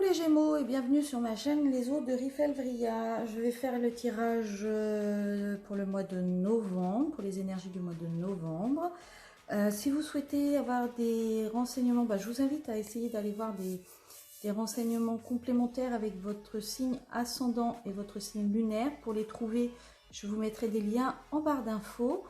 les Gémeaux et bienvenue sur ma chaîne Les Eaux de Rifelvria. Je vais faire le tirage pour le mois de novembre, pour les énergies du mois de novembre. Si vous souhaitez avoir des renseignements, je vous invite à essayer d'aller voir des renseignements complémentaires avec votre signe ascendant et votre signe lunaire. Pour les trouver, je vous mettrai des liens en barre d'infos.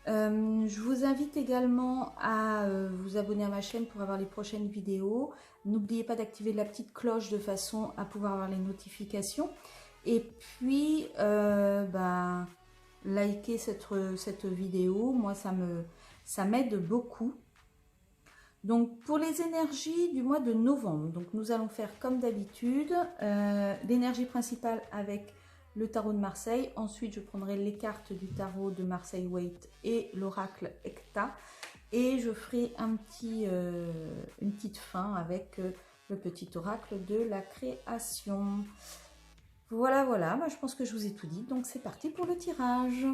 Je vous invite également à vous abonner à ma chaîne pour avoir les prochaines vidéos. N'oubliez pas d'activer la petite cloche de façon à pouvoir avoir les notifications. Et puis, likez cette vidéo. Moi, ça m'aide beaucoup. Donc, pour les énergies du mois de novembre, donc nous allons faire comme d'habitude l'énergie principale avec le tarot de Marseille. Ensuite, je prendrai les cartes du tarot de Marseille Waite et l'oracle Hecta. Et je ferai une petite fin avec le petit oracle de la création. Voilà, voilà. Je pense que je vous ai tout dit. Donc, c'est parti pour le tirage.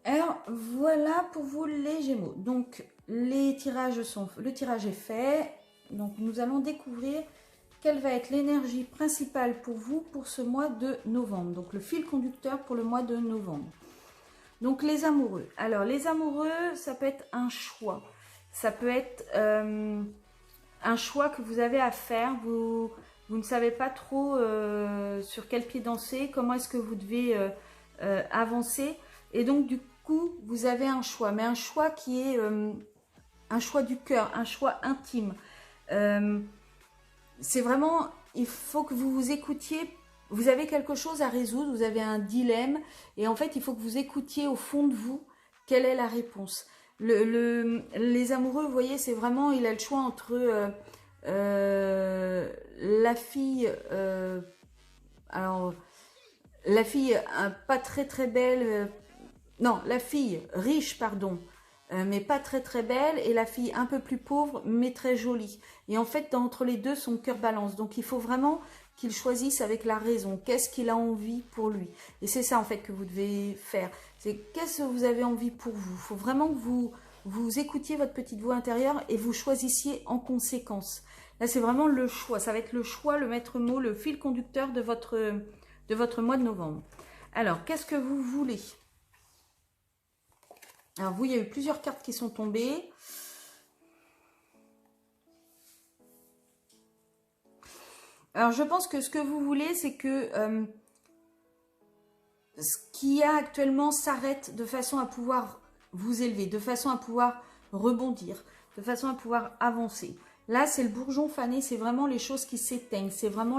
Alors voilà pour vous les Gémeaux. Donc le tirage est fait. Donc nous allons découvrir quelle va être l'énergie principale pour vous pour ce mois de novembre. Donc le fil conducteur pour le mois de novembre. Donc les amoureux. Alors les amoureux, ça peut être un choix. Ça peut être un choix que vous avez à faire. Vous ne savez pas trop sur quel pied danser, comment est-ce que vous devez avancer. Et donc du coup, vous avez un choix, mais un choix qui est un choix du cœur, un choix intime. C'est vraiment, il faut que vous vous écoutiez. Vous avez quelque chose à résoudre, vous avez un dilemme, et en fait, il faut que vous écoutiez au fond de vous quelle est la réponse. Les amoureux, vous voyez, c'est vraiment, il a le choix entre la fille, la fille pas très très belle. Non, la fille riche, pardon, mais pas très très belle, et la fille un peu plus pauvre, mais très jolie. Et en fait, entre les deux, son cœur balance. Donc, il faut vraiment qu'il choisisse avec la raison. Qu'est-ce qu'il a envie pour lui? Et c'est ça, en fait, que vous devez faire. C'est qu'est-ce que vous avez envie pour vous? Il faut vraiment que vous écoutiez votre petite voix intérieure et vous choisissiez en conséquence. Là, c'est vraiment le choix. Ça va être le choix, le maître mot, le fil conducteur de votre mois de novembre. Alors, qu'est-ce que vous voulez? Alors vous, il y a eu plusieurs cartes qui sont tombées. Alors je pense que ce que vous voulez, c'est que ce qu'il y a actuellement s'arrête de façon à pouvoir vous élever, de façon à pouvoir rebondir, de façon à pouvoir avancer. Là, c'est le bourgeon fané, c'est vraiment les choses qui s'éteignent, c'est vraiment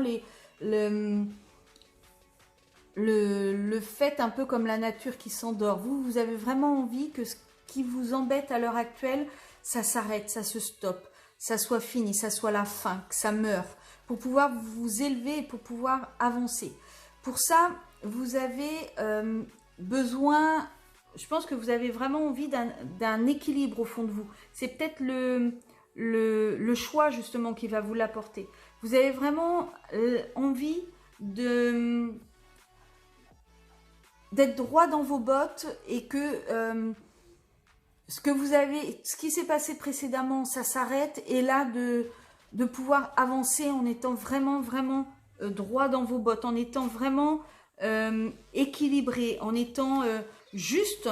le fait un peu comme la nature qui s'endort. Vous avez vraiment envie que ce qui vous embête à l'heure actuelle, ça s'arrête, ça se stoppe, ça soit fini, ça soit la fin, que ça meure, pour pouvoir vous élever et pour pouvoir avancer. Pour ça, vous avez besoin, je pense que vous avez vraiment envie d'un équilibre au fond de vous. C'est peut-être le choix justement qui va vous l'apporter. Vous avez vraiment envie d'être droit dans vos bottes et que ce qui s'est passé précédemment, ça s'arrête, et là de pouvoir avancer en étant vraiment droit dans vos bottes, en étant vraiment équilibré, en étant juste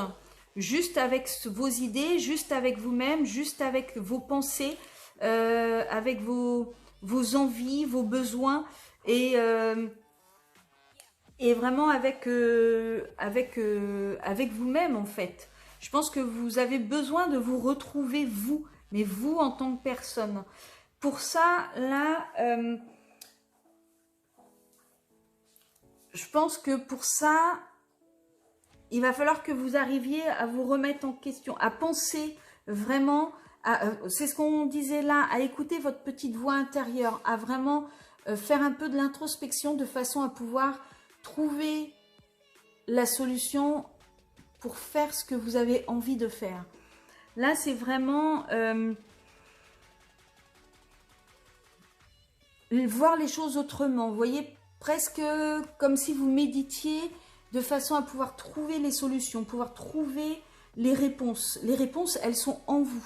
avec vos idées, juste avec vous-même, juste avec vos pensées, avec vos envies, vos besoins, et vraiment avec vous-même en fait. Je pense que vous avez besoin de vous retrouver vous, mais vous en tant que personne. Pour ça, là, je pense que pour ça, il va falloir que vous arriviez à vous remettre en question, à penser vraiment, c'est ce qu'on disait là, à écouter votre petite voix intérieure, à vraiment faire un peu de l'introspection de façon à pouvoir trouver la solution pour faire ce que vous avez envie de faire. Là, c'est vraiment voir les choses autrement. Vous voyez, presque comme si vous méditiez de façon à pouvoir trouver les solutions, pouvoir trouver les réponses. Les réponses, elles sont en vous.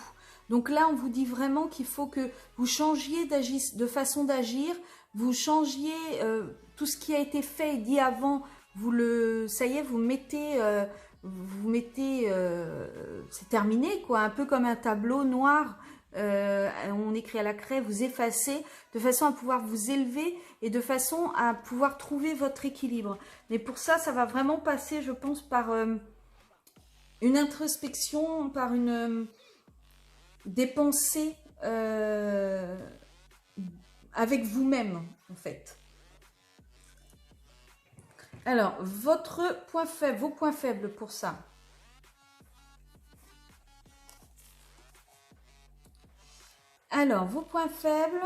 Donc là, on vous dit vraiment qu'il faut que vous changiez de façon d'agir, vous changiez tout ce qui a été fait et dit avant, ça y est, vous mettez, c'est terminé quoi, un peu comme un tableau noir. On écrit à la craie, vous effacez, de façon à pouvoir vous élever et de façon à pouvoir trouver votre équilibre. Mais pour ça, ça va vraiment passer, je pense, par une introspection, par des pensées avec vous-même, en fait. Alors, votre point faible, vos points faibles pour ça. Alors, vos points faibles.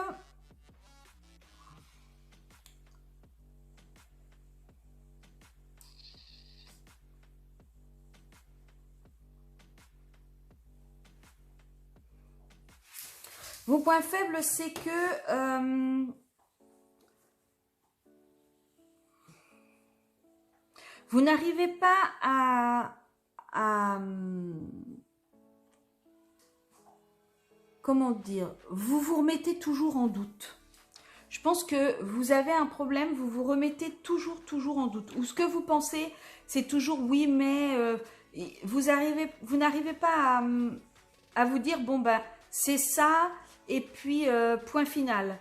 Vos points faibles, c'est que vous n'arrivez pas à comment dire, vous vous remettez toujours en doute. Je pense que vous avez un problème, vous vous remettez toujours en doute. Ou ce que vous pensez, c'est toujours oui, mais vous n'arrivez pas à vous dire, bon, bah, c'est ça, et puis point final.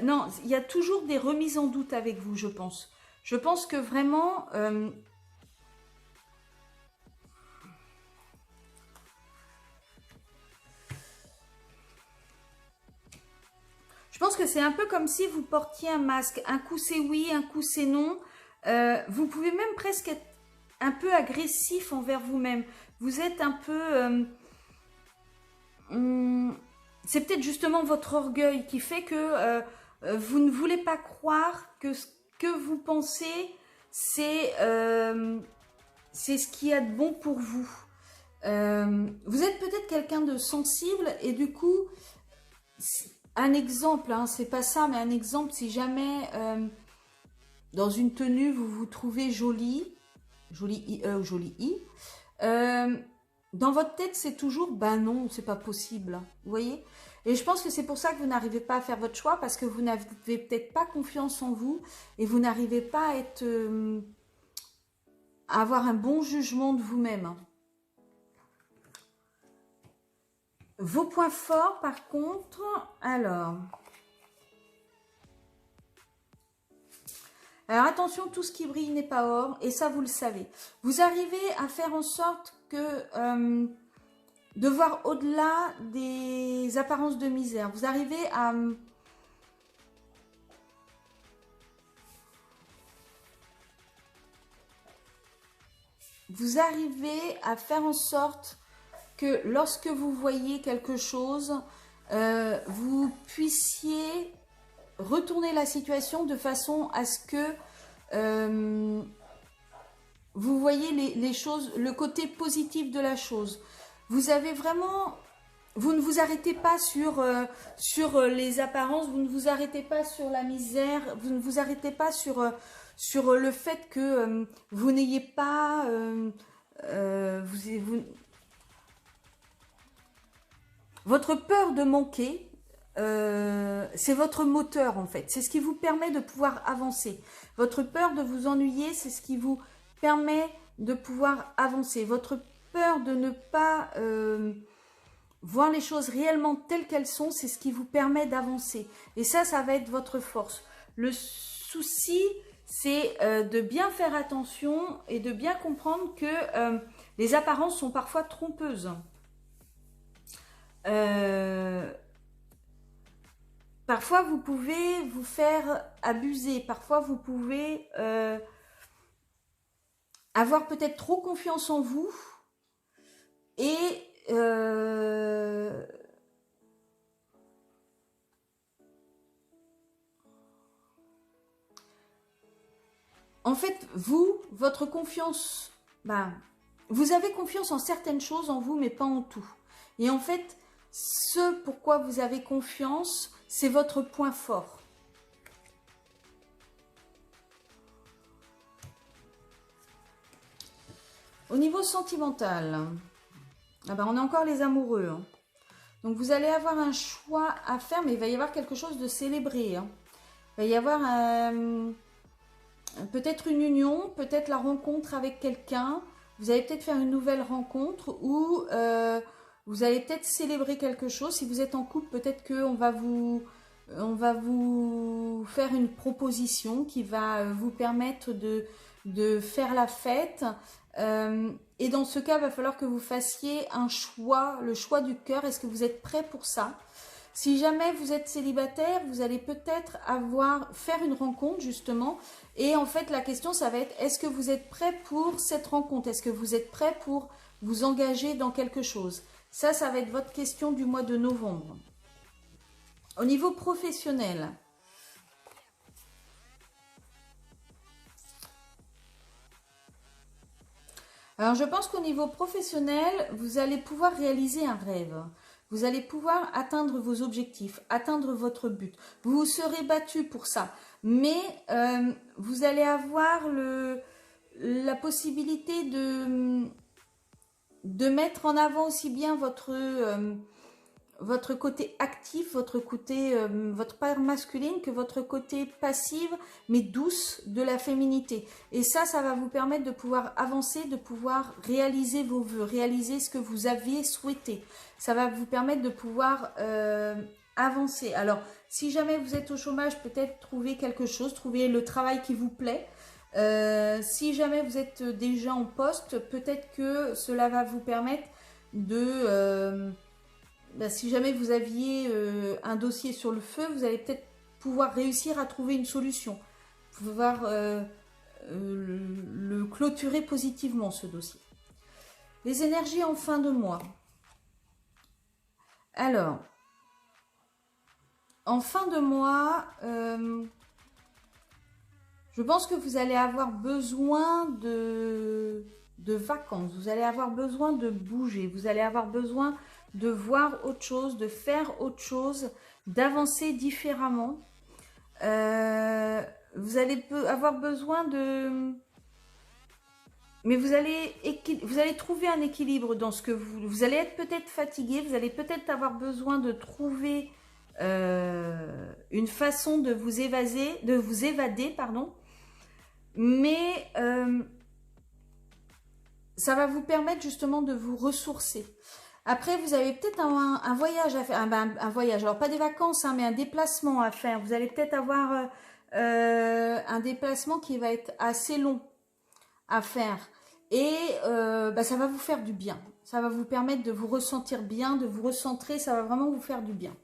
Non, il y a toujours des remises en doute avec vous, je pense. Je pense que vraiment... je pense que c'est un peu comme si vous portiez un masque. Un coup c'est oui, un coup c'est non. Vous pouvez même presque être un peu agressif envers vous-même. Vous êtes un peu... c'est peut-être justement votre orgueil qui fait que vous ne voulez pas croire que ce que vous pensez, c'est ce qu'il y a de bon pour vous. Vous êtes peut-être quelqu'un de sensible et du coup, un exemple, hein, c'est pas ça, mais un exemple, si jamais dans une tenue vous vous trouvez jolie IE ou jolie I, dans votre tête c'est toujours ben non, c'est pas possible, vous voyez. Et je pense que c'est pour ça que vous n'arrivez pas à faire votre choix, parce que vous n'avez peut-être pas confiance en vous et vous n'arrivez pas à être à avoir un bon jugement de vous-même. Vos points forts par contre, alors attention, tout ce qui brille n'est pas or, et ça vous le savez. Vous arrivez à faire en sorte que de voir au-delà des apparences de misère. Vous arrivez à... Vous arrivez à faire en sorte que lorsque vous voyez quelque chose, vous puissiez retourner la situation de façon à ce que vous voyez les choses, le côté positif de la chose. Vous avez vraiment... Vous ne vous arrêtez pas sur les apparences, vous ne vous arrêtez pas sur la misère, vous ne vous arrêtez pas sur le fait que vous n'ayez pas... votre peur de manquer, c'est votre moteur en fait. C'est ce qui vous permet de pouvoir avancer. Votre peur de vous ennuyer, c'est ce qui vous permet de pouvoir avancer. Votre peur de ne pas... voir les choses réellement telles qu'elles sont, c'est ce qui vous permet d'avancer. Et ça va être votre force. Le souci, c'est de bien faire attention et de bien comprendre que les apparences sont parfois trompeuses. Parfois, vous pouvez vous faire abuser. Parfois, vous pouvez avoir peut-être trop confiance en vous et... en fait, votre confiance, ben, vous avez confiance en certaines choses en vous, mais pas en tout. Et en fait, ce pourquoi vous avez confiance, c'est votre point fort. Au niveau sentimental, ah ben on a encore les amoureux. Hein. Donc vous allez avoir un choix à faire, mais il va y avoir quelque chose de célébré. Hein. Il va y avoir peut-être une union, peut-être la rencontre avec quelqu'un. Vous allez peut-être faire une nouvelle rencontre ou vous allez peut-être célébrer quelque chose. Si vous êtes en couple, peut-être qu'on va vous faire une proposition qui va vous permettre de faire la fête. Et dans ce cas, il va falloir que vous fassiez un choix, le choix du cœur. Est-ce que vous êtes prêt pour ça? Si jamais vous êtes célibataire, vous allez peut-être faire une rencontre justement. Et en fait, la question, ça va être, est-ce que vous êtes prêt pour cette rencontre? Est-ce que vous êtes prêt pour vous engager dans quelque chose? Ça va être votre question du mois de novembre. Au niveau professionnel, alors je pense qu'au niveau professionnel, vous allez pouvoir réaliser un rêve. Vous allez pouvoir atteindre vos objectifs, atteindre votre but. Vous vous serez battu pour ça. Mais vous allez avoir la possibilité de mettre en avant aussi bien votre côté actif, votre part masculine que votre côté passive, mais douce de la féminité. Et ça va vous permettre de pouvoir avancer, de pouvoir réaliser vos vœux, réaliser ce que vous aviez souhaité. Ça va vous permettre de pouvoir avancer. Alors, si jamais vous êtes au chômage, peut-être trouver quelque chose, trouver le travail qui vous plaît. Si jamais vous êtes déjà en poste, peut-être que cela va vous permettre de... si jamais vous aviez un dossier sur le feu, vous allez peut-être pouvoir réussir à trouver une solution. Pouvoir le clôturer positivement, ce dossier. Les énergies en fin de mois. Alors, en fin de mois, je pense que vous allez avoir besoin de vacances. Vous allez avoir besoin de bouger. Vous allez avoir besoin de voir autre chose, de faire autre chose, d'avancer différemment. Vous allez avoir besoin de... Mais vous allez trouver un équilibre dans ce que vous allez être peut-être fatigué, vous allez peut-être avoir besoin de trouver une façon de vous évader, pardon. Mais ça va vous permettre justement de vous ressourcer. Après, vous avez peut-être un voyage à faire, un voyage, alors pas des vacances, hein, mais un déplacement à faire. Vous allez peut-être avoir un déplacement qui va être assez long à faire. Et ça va vous faire du bien. Ça va vous permettre de vous ressentir bien, de vous recentrer, ça va vraiment vous faire du bien.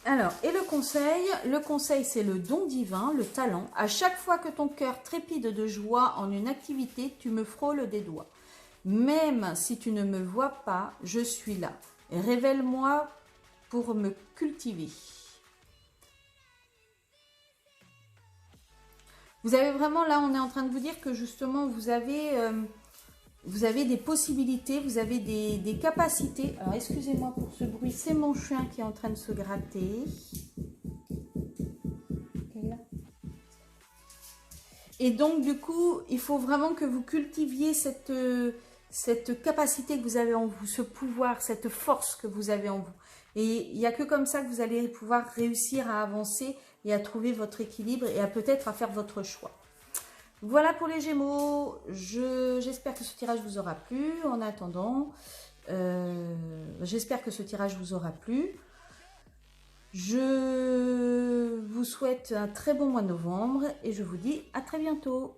Alors, et le conseil c'est le don divin, le talent. À chaque fois que ton cœur trépide de joie en une activité, tu me frôles des doigts. Même si tu ne me vois pas, je suis là. Révèle-moi pour me cultiver. Vous avez vraiment, là, on est en train de vous dire que justement, vous avez des possibilités, vous avez des capacités. Alors, excusez-moi pour ce bruit, c'est mon chien qui est en train de se gratter. Et donc, du coup, il faut vraiment que vous cultiviez cette capacité que vous avez en vous, ce pouvoir, cette force que vous avez en vous. Et il n'y a que comme ça que vous allez pouvoir réussir à avancer et à trouver votre équilibre et à peut-être à faire votre choix. Voilà pour les Gémeaux. J'espère que ce tirage vous aura plu. En attendant, j'espère que ce tirage vous aura plu. Je vous souhaite un très bon mois de novembre et je vous dis à très bientôt.